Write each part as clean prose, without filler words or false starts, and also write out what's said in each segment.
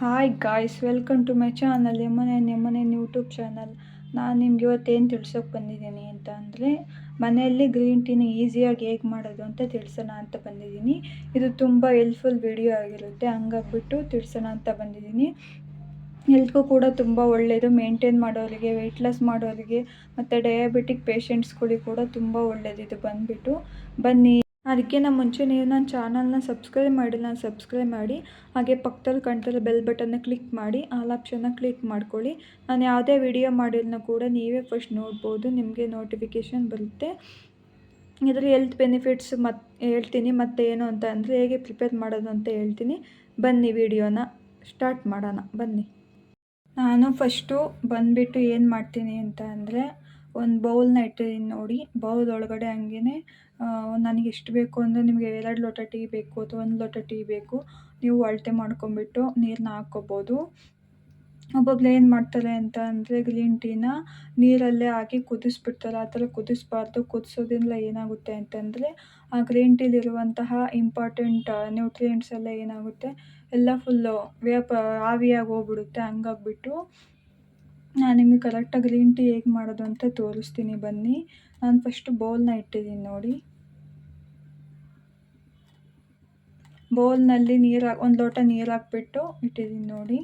Hi guys, welcome to my channel ಯಮನೇನ್ YouTube channel. ನಾನು ನಿಮ್ಗೆ ಇವತ್ತೇನು ತಿಳ್ಸೋಕೆ ಬಂದಿದ್ದೀನಿ ಅಂತ ಅಂದರೆ, ಮನೆಯಲ್ಲಿ ಗ್ರೀನ್ ಟೀನ ಈಸಿಯಾಗಿ ಹೇಗೆ ಮಾಡೋದು ಅಂತ ತಿಳಿಸೋಣ ಅಂತ ಬಂದಿದ್ದೀನಿ. ಇದು ತುಂಬ ಹೆಲ್ಪ್ಫುಲ್ ವಿಡಿಯೋ ಆಗಿರುತ್ತೆ, ಹಂಗಾಗ್ಬಿಟ್ಟು ತಿಳಿಸೋಣ ಅಂತ ಬಂದಿದ್ದೀನಿ. ಹೆಲ್ತ್ಗೂ ಕೂಡ ತುಂಬ ಒಳ್ಳೆಯದು. ಮೇಂಟೈನ್ ಮಾಡೋರಿಗೆ, ವೆಯ್ಟ್ ಲಾಸ್ ಮಾಡೋರಿಗೆ ಮತ್ತು ಡಯಾಬಿಟಿಕ್ ಪೇಷಂಟ್ಸ್ಗಳಿಗೆ ಕೂಡ ತುಂಬ ಒಳ್ಳೆಯದು. ಇದು ಬಂದುಬಿಟ್ಟು ಬನ್ನಿ. ಅದಕ್ಕಿಂತ ಮುಂಚೆ ನೀವು ನನ್ನ ಚಾನಲ್ನ ಸಬ್ಸ್ಕ್ರೈಬ್ ಮಾಡಿಲ್ಲ, ಸಬ್ಸ್ಕ್ರೈಬ್ ಮಾಡಿ. ಹಾಗೆ ಪಕ್ಕದಲ್ಲಿ ಕಾಣ್ತಿರೋ ಬೆಲ್ ಬಟನ್ನ ಕ್ಲಿಕ್ ಮಾಡಿ, ಆಲ್ ಆಪ್ಷನ್ನ ಕ್ಲಿಕ್ ಮಾಡ್ಕೊಳ್ಳಿ. ನಾನು ಯಾವುದೇ ವಿಡಿಯೋ ಮಾಡಿದ್ರೂ ಕೂಡ ನೀವೇ ಫಸ್ಟ್ ನೋಡ್ಬೋದು, ನಿಮಗೆ ನೋಟಿಫಿಕೇಷನ್ ಬರುತ್ತೆ. ಇದರ ಹೆಲ್ತ್ ಬೆನಿಫಿಟ್ಸ್ ಹೇಳ್ತೀನಿ, ಮತ್ತು ಏನು ಅಂತ ಅಂದರೆ ಹೇಗೆ ಪ್ರಿಪೇರ್ ಮಾಡೋದು ಅಂತ ಹೇಳ್ತೀನಿ. ಬನ್ನಿ ವಿಡಿಯೋನ ಸ್ಟಾರ್ಟ್ ಮಾಡೋಣ, ಬನ್ನಿ. ನಾನು ಫಸ್ಟು ಬಂದುಬಿಟ್ಟು ಏನು ಮಾಡ್ತೀನಿ ಅಂತ ಅಂದರೆ, ಒಂದು ಬೌಲ್ನ ಇಟ್ಟಿದ್ದೀನಿ ನೋಡಿ. ಬೌಲ್ ಒಳಗಡೆ ಹಂಗೇ ನನಗೆ ಎಷ್ಟು ಬೇಕು ಅಂದರೆ, ನಿಮಗೆ 2 ಲೋಟ ಟೀ ಬೇಕು ಅಥವಾ 1 ಲೋಟ ಟೀ ಬೇಕು, ನೀವು ಅಳತೆ ಮಾಡ್ಕೊಂಬಿಟ್ಟು ನೀರನ್ನ ಹಾಕ್ಕೋಬೋದು. ಒಬ್ಬೊಬ್ರು ಏನು ಮಾಡ್ತಾರೆ ಅಂತ ಅಂದರೆ, ಗ್ರೀನ್ ಟೀನ ನೀರಲ್ಲೇ ಹಾಕಿ ಕುದಿಸ್ಬಿಡ್ತಾರೆ. ಆ ಥರ ಕುದಿಸ್ಬಾರ್ದು. ಕುದಿಸೋದ್ರಿಂದ ಏನಾಗುತ್ತೆ ಅಂತಂದರೆ, ಆ ಗ್ರೀನ್ ಟೀಲಿರುವಂತಹ ಇಂಪಾರ್ಟೆಂಟ್ ನ್ಯೂಟ್ರಿಯೆಂಟ್ಸ್ ಎಲ್ಲ ಏನಾಗುತ್ತೆ, ಎಲ್ಲ ಫುಲ್ಲು ಆವಿಯಾಗಿ ಹೋಗ್ಬಿಡುತ್ತೆ. ಹಂಗಾಗ್ಬಿಟ್ಟು ನಾನು ನಿಮಗೆ ಕರೆಕ್ಟಾಗಿ ಗ್ರೀನ್ ಟೀ ಹೇಗೆ ಮಾಡೋದು ಅಂತ ತೋರಿಸ್ತೀನಿ, ಬನ್ನಿ. ನಾನು ಫಸ್ಟು ಬೌಲ್ನ ಇಟ್ಟಿದ್ದೀನಿ ನೋಡಿ. ಬೌಲ್ನಲ್ಲಿ 1 ಲೋಟ ನೀರು ಹಾಕ್ಬಿಟ್ಟು ಇಟ್ಟಿದ್ದೀನಿ ನೋಡಿ.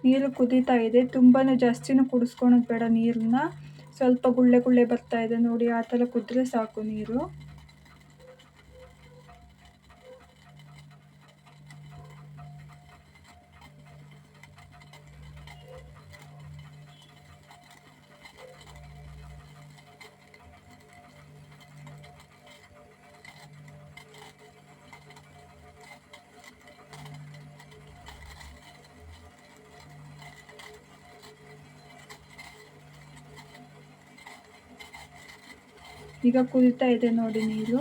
ನೀರು ಕುದೀತಾ ಇದೆ. ತುಂಬಾ ಜಾಸ್ತಿನೂ ಕುದಿಸ್ಕೊಳೋದು ಬೇಡ ನೀರನ್ನ. ಸ್ವಲ್ಪ ಗುಳ್ಳೆ ಗುಳ್ಳೆ ಬರ್ತಾ ಇದೆ ನೋಡಿ, ಆ ಥರ ಕುದ್ರೆ ಸಾಕು ನೀರು. ಈಗ ಕುದೀತಾ ಇದೆ ನೋಡಿ ನೀರು.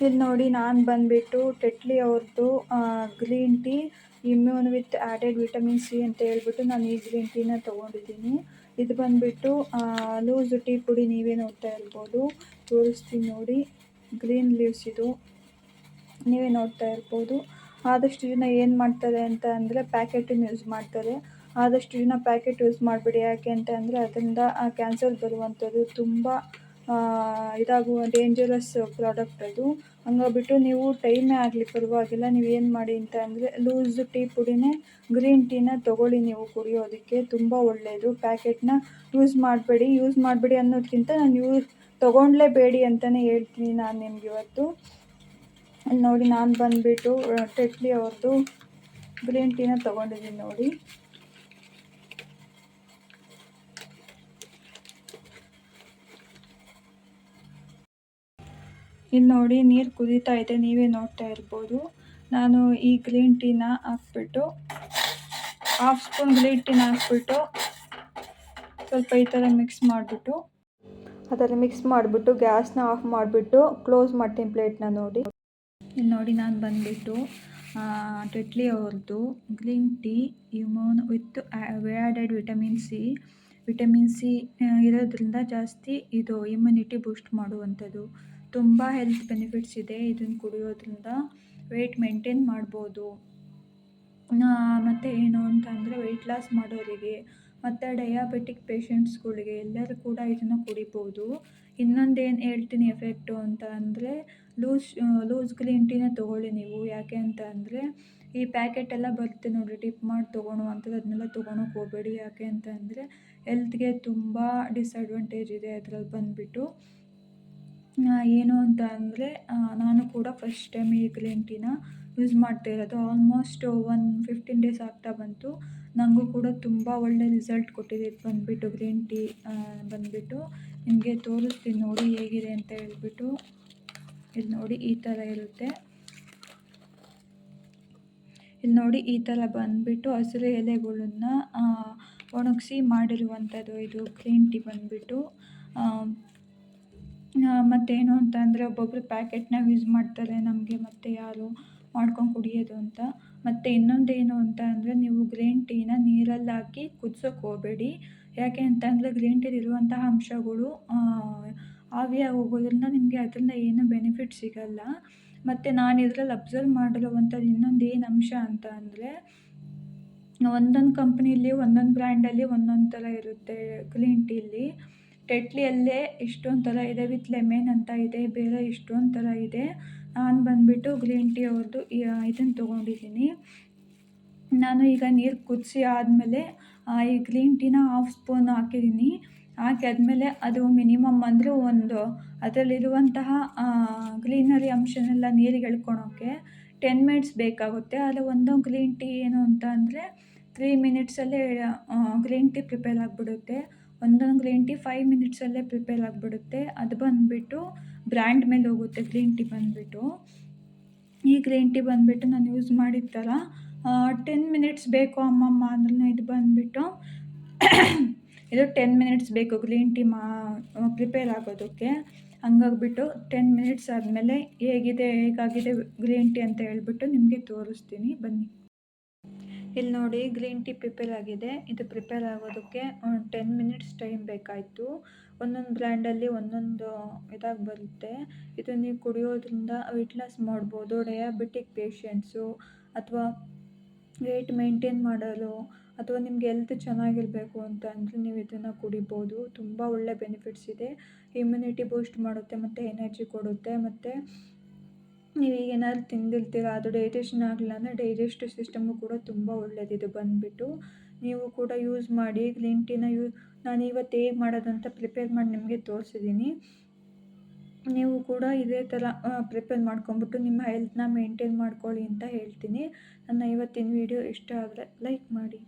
ಇಲ್ಲಿ ನೋಡಿ, ನಾನು ಬಂದುಬಿಟ್ಟು ಟೆಟ್ಲಿ ಅವ್ರದ್ದು green tea immune with added vitamin C ಅಂತ ಹೇಳ್ಬಿಟ್ಟು ನಾನು ಈ ಗ್ರೀನ್ ಟೀನ ತೊಗೊಂಡಿದ್ದೀನಿ. ಇದು ಬಂದುಬಿಟ್ಟು ಲೂಸ್ ಟೀ ಪುಡಿ, ನೀವೇ ನೋಡ್ತಾ ಇರ್ಬೋದು. ತೋರಿಸ್ತೀನಿ ನೋಡಿ, ಗ್ರೀನ್ ಲೀವ್ಸ್ ಇದು, ನೀವೇ ನೋಡ್ತಾ ಇರ್ಬೋದು. ಆದಷ್ಟು ಜನ ಏನು ಮಾಡ್ತಾರೆ ಅಂತ ಅಂದರೆ, ಪ್ಯಾಕೆಟನ್ನು ಯೂಸ್ ಮಾಡ್ತಾರೆ. ಆದಷ್ಟು ಜನ ಪ್ಯಾಕೆಟ್ ಯೂಸ್ ಮಾಡಿಬಿಡಿ. ಯಾಕೆ ಅಂತ ಅಂದರೆ, ಅದರಿಂದ ಕ್ಯಾನ್ಸರ್ ಬರುವಂಥದ್ದು ತುಂಬ ಇದಾಗುವ ಡೇಂಜರಸ್ ಪ್ರಾಡಕ್ಟ್ ಅದು. ಹಂಗಾಗ್ಬಿಟ್ಟು ನೀವು ಟೈಮೇ ಆಗಲಿ ಪರವಾಗಿಲ್ಲ, ನೀವು ಏನು ಮಾಡಿ ಅಂತ ಅಂದರೆ, ಲೂಸ್ ಟೀ ಪುಡಿನೇ ಗ್ರೀನ್ ಟೀನ ತೊಗೊಳ್ಳಿ ನೀವು ಕುಡಿಯೋದಕ್ಕೆ. ತುಂಬ ಒಳ್ಳೆಯದು. ಪ್ಯಾಕೆಟ್ನ ಯೂಸ್ ಮಾಡಬೇಡಿ ಅನ್ನೋದಕ್ಕಿಂತ ನಾನು ತೊಗೊಳ್ಳೇಬೇಡಿ ಅಂತಲೇ ಹೇಳ್ತೀನಿ ನಾನು ನಿಮ್ಗೆ ಇವತ್ತು. ಅಲ್ಲಿ ನೋಡಿ, ನಾನು ಬಂದುಬಿಟ್ಟು ಟೆಟ್ಲಿ ಅವ್ರದ್ದು ಗ್ರೀನ್ ಟೀನ ತೊಗೊಂಡಿದ್ದೀನಿ ನೋಡಿ. ಇಲ್ಲಿ ನೋಡಿ, ನೀರು ಕುದೀತಾ ಇದೆ, ನೀವೇ ನೋಡ್ತಾ ಇರ್ಬೋದು. ನಾನು ಈ ಗ್ರೀನ್ ಟೀನ ಹಾಕ್ಬಿಟ್ಟು, 1/2 ಸ್ಪೂನ್ ಗ್ರೀನ್ ಟೀನ ಹಾಕ್ಬಿಟ್ಟು ಸ್ವಲ್ಪ ಈ ಥರ ಮಿಕ್ಸ್ ಮಾಡಿಬಿಟ್ಟು ಗ್ಯಾಸ್ನ ಆಫ್ ಮಾಡಿಬಿಟ್ಟು ಕ್ಲೋಸ್ ಮಾಡ್ತೀನಿ ಪ್ಲೇಟ್ನ ನೋಡಿ. ಇಲ್ಲಿ ನೋಡಿ, ನಾನು ಬಂದುಬಿಟ್ಟು ಟೆಟ್ಲಿ ಅವ್ರದ್ದು green tea immune with added vitamin C ಇರೋದ್ರಿಂದ ಜಾಸ್ತಿ ಇದು ಇಮ್ಯುನಿಟಿ ಬೂಸ್ಟ್ ಮಾಡುವಂಥದ್ದು. ತುಂಬ ಹೆಲ್ತ್ ಬೆನಿಫಿಟ್ಸ್ ಇದೆ ಇದನ್ನು ಕುಡಿಯೋದ್ರಿಂದ. ವೆಯ್ಟ್ ಮೇಂಟೈನ್ ಮಾಡ್ಬೋದು. ಮತ್ತು ಏನು ಅಂತ ಅಂದರೆ, ವೆಯ್ಟ್ ಲಾಸ್ ಮಾಡೋರಿಗೆ ಮತ್ತು ಡಯಾಬಿಟಿಕ್ ಪೇಷಂಟ್ಸ್ಗಳಿಗೆ ಎಲ್ಲರೂ ಕೂಡ ಇದನ್ನು ಕುಡಿಬೋದು. ಇನ್ನೊಂದೇನು ಹೇಳ್ತೀನಿ ಎಫೆಕ್ಟು ಅಂತ ಅಂದರೆ, ಲೂಸ್ ಗ್ರೀನ್ ಟೀನ ತೊಗೊಳ್ಳಿ ನೀವು. ಯಾಕೆ ಅಂತ ಅಂದರೆ, ಈ ಪ್ಯಾಕೆಟೆಲ್ಲ ಬರುತ್ತೆ ನೋಡಿ, ಡಿಪ್ ಮಾಡಿ ತೊಗೊಳುವಂಥದ್ದು, ಅದನ್ನೆಲ್ಲ ತೊಗೊಳಕ್ಕೆ ಹೋಗಬೇಡಿ. ಯಾಕೆ ಅಂತ ಅಂದರೆ, ಹೆಲ್ತ್ಗೆ ತುಂಬ ಡಿಸಡ್ವಾಂಟೇಜ್ ಇದೆ ಅದರಲ್ಲಿ ಬಂದುಬಿಟ್ಟು. ಏನು ಅಂತ ಅಂದರೆ, ನಾನು ಕೂಡ ಫಸ್ಟ್ ಟೈಮ್ ಈ ಗ್ರೀನ್ ಟೀನ ಯೂಸ್ ಮಾಡ್ತಾ ಇರೋದು. ಆಲ್ಮೋಸ್ಟ್ 15 ಡೇಸ್ ಆಗ್ತಾ ಬಂತು. ನನಗೂ ಕೂಡ ತುಂಬ ಒಳ್ಳೆ ರಿಸಲ್ಟ್ ಕೊಟ್ಟಿದೆ. ಇದು ಬಂದುಬಿಟ್ಟು ಗ್ರೀನ್ ಟೀ ಬಂದುಬಿಟ್ಟು ನಿಮಗೆ ತೋರಿಸ್ತೀನಿ ನೋಡಿ ಹೇಗಿದೆ ಅಂತ ಹೇಳ್ಬಿಟ್ಟು. ಇಲ್ಲಿ ನೋಡಿ, ಈ ಥರ ಇರುತ್ತೆ. ಇಲ್ಲಿ ನೋಡಿ, ಈ ಥರ ಬಂದುಬಿಟ್ಟು ಹಸಿರು ಎಲೆಗಳನ್ನ ಒಣಗಿಸಿ ಮಾಡಿರುವಂಥದ್ದು ಇದು ಗ್ರೀನ್ ಟೀ ಬಂದುಬಿಟ್ಟು. ಮತ್ತೇನು ಅಂತ ಅಂದರೆ, ಒಬ್ಬೊಬ್ಬರು ಪ್ಯಾಕೆಟ್ನ ಯೂಸ್ ಮಾಡ್ತಾರೆ, ನಮಗೆ ಮತ್ತೆ ಯಾರು ಮಾಡ್ಕೊಂಡು ಕುಡಿಯೋದು ಅಂತ. ಮತ್ತು ಇನ್ನೊಂದೇನು ಅಂತ ಅಂದರೆ ನೀವು ಗ್ರೀನ್ ಟೀನ ನೀರಲ್ಲಿ ಹಾಕಿ ಕುದಿಸೋಕೆ ಹೋಗಬೇಡಿ. ಯಾಕೆ ಅಂತ ಅಂದರೆ ಗ್ರೀನ್ ಟೀಲಿರುವಂತಹ ಅಂಶಗಳು ಆವಿಯಾಗಿ ಹೋಗೋದ್ರಿಂದ ನಿಮಗೆ ಅದರಿಂದ ಏನೂ ಬೆನಿಫಿಟ್ ಸಿಗಲ್ಲ. ಮತ್ತು ನಾನು ಇದ್ರಲ್ಲಿ ಅಬ್ಸರ್ವ್ ಮಾಡಿರುವಂಥದ್ದು ಇನ್ನೊಂದು ಏನು ಅಂಶ ಅಂತ ಅಂದರೆ ಒಂದೊಂದು ಕಂಪ್ನಿಲಿ ಒಂದೊಂದು ಬ್ರ್ಯಾಂಡಲ್ಲಿ ಒಂದೊಂದು ಥರ ಇರುತ್ತೆ ಗ್ರೀನ್ ಟೀಲಿ. ಟೆಟ್ಲಿಯಲ್ಲೇ ಇಷ್ಟೊಂದು ಥರ ಇದೆ, ವಿತ್ ಲೆಮನ್ ಅಂತ ಇದೆ, ಬೇರೆ ಇಷ್ಟೊಂದು ಥರ ಇದೆ. ನಾನು ಬಂದುಬಿಟ್ಟು ಗ್ರೀನ್ ಟೀ ಅವ್ರದ್ದು ಇದನ್ನು ತೊಗೊಂಡಿದ್ದೀನಿ. ನಾನು ಈಗ ನೀರು ಕುದಿಸಿ ಆದಮೇಲೆ ಈ ಗ್ರೀನ್ ಟೀನ ಹಾಫ್ ಸ್ಪೂನ್ ಹಾಕಿದ್ದೀನಿ. ಹಾಕಿ ಆದಮೇಲೆ ಅದು ಮಿನಿಮಮ್ ಅಂದರೂ ಒಂದು ಅದರಲ್ಲಿರುವಂತಹ ಗ್ರೀನರಿ ಅಂಶನೆಲ್ಲ ನೀರಿಗೆ ಎಳ್ಕೊಳೋಕ್ಕೆ 10 ಮಿನಿಟ್ಸ್ ಬೇಕಾಗುತ್ತೆ. ಆದರೆ ಒಂದೊಂದು ಗ್ರೀನ್ ಟೀ ಏನು ಅಂತ ಅಂದರೆ 3 ಮಿನಿಟ್ಸಲ್ಲೇ ಗ್ರೀನ್ ಟೀ ಪ್ರಿಪೇರ್ ಆಗಿಬಿಡುತ್ತೆ. ಒಂದೊಂದು ಗ್ರೀನ್ ಟೀ 5 ಮಿನಿಟ್ಸಲ್ಲೇ ಪ್ರಿಪೇರ್ ಆಗಿಬಿಡುತ್ತೆ. ಅದು ಬಂದುಬಿಟ್ಟು ಬ್ರ್ಯಾಂಡ್ ಮೇಲೆ ಹೋಗುತ್ತೆ ಗ್ರೀನ್ ಟೀ ಬಂದುಬಿಟ್ಟು. ಈ ಗ್ರೀನ್ ಟೀ ಬಂದುಬಿಟ್ಟು ನಾನು ಯೂಸ್ ಮಾಡಿದ ಥರ 10 ಮಿನಿಟ್ಸ್ ಬೇಕು ಅಮ್ಮಮ್ಮ ಅಂದ್ರೂ ಇದು ಬಂದುಬಿಟ್ಟು ಇದು 10 ಮಿನಿಟ್ಸ್ ಬೇಕು ಗ್ರೀನ್ ಟೀ ಪ್ರಿಪೇರ್ ಆಗೋದಕ್ಕೆ. ಹಂಗಾಗ್ಬಿಟ್ಟು 10 ಮಿನಿಟ್ಸ್ ಆದಮೇಲೆ ಹೇಗಾಗಿದೆ ಗ್ರೀನ್ ಟೀ ಅಂತ ಹೇಳ್ಬಿಟ್ಟು ನಿಮಗೆ ತೋರಿಸ್ತೀನಿ ಬನ್ನಿ. ಇಲ್ಲಿ ನೋಡಿ ಗ್ರೀನ್ ಟೀ ಪ್ರಿಪೇರ್ ಆಗಿದೆ. ಇದು ಪ್ರಿಪೇರ್ ಆಗೋದಕ್ಕೆ 10 ಮಿನಿಟ್ಸ್ ಟೈಮ್ ಬೇಕಾಯಿತು. ಒಂದೊಂದು ಬ್ರ್ಯಾಂಡಲ್ಲಿ ಒಂದೊಂದು ಇದಾಗಿ ಬರುತ್ತೆ. ಇದು ನೀವು ಕುಡಿಯೋದ್ರಿಂದ ವೆಯ್ಟ್ ಲಾಸ್ ಮಾಡ್ಬೋದು. ಡಯಾಬಿಟಿಕ್ ಪೇಷಂಟ್ಸು ಅಥವಾ ವೆಯ್ಟ್ ಮೇಂಟೈನ್ ಮಾಡಲು ಅಥವಾ ನಿಮಗೆ ಹೆಲ್ತ್ ಚೆನ್ನಾಗಿರಬೇಕು ಅಂತ ಅಂದರೆ ನೀವು ಇದನ್ನು ಕುಡಿಬೋದು. ತುಂಬ ಒಳ್ಳೆ ಬೆನಿಫಿಟ್ಸ್ ಇದೆ. ಇಮ್ಯುನಿಟಿ ಬೂಸ್ಟ್ ಮಾಡುತ್ತೆ ಮತ್ತು ಎನರ್ಜಿ ಕೊಡುತ್ತೆ. ಮತ್ತು ನೀವು ಈಗ ಏನಾದ್ರು ತಿಂದಿರ್ತೀರ ಅದು ಡೈಜೆಷನ್ ಆಗಲಿಲ್ಲ ಅಂದರೆ ಡೈಜೆಸ್ಟಿವ್ ಸಿಸ್ಟಮು ಕೂಡ ತುಂಬ ಒಳ್ಳೆಯದಿದು ಬಂದುಬಿಟ್ಟು. ನೀವು ಕೂಡ ಯೂಸ್ ಮಾಡಿ ಗ್ರೀನ್ ಟೀನ. ನಾನು ಇವತ್ತು ಹೇಗೆ ಮಾಡೋದಂತ ಪ್ರಿಪೇರ್ ಮಾಡಿ ನಿಮಗೆ ತೋರಿಸಿದ್ದೀನಿ. ನೀವು ಕೂಡ ಇದೇ ಥರ ಪ್ರಿಪೇರ್ ಮಾಡ್ಕೊಂಬಿಟ್ಟು ನಿಮ್ಮ ಹೆಲ್ತನ್ನ ಮೇಂಟೈನ್ ಮಾಡ್ಕೊಳ್ಳಿ ಅಂತ ಹೇಳ್ತೀನಿ. ನನ್ನ ಇವತ್ತಿನ ವಿಡಿಯೋ ಇಷ್ಟ ಆದರೆ ಲೈಕ್ ಮಾಡಿ.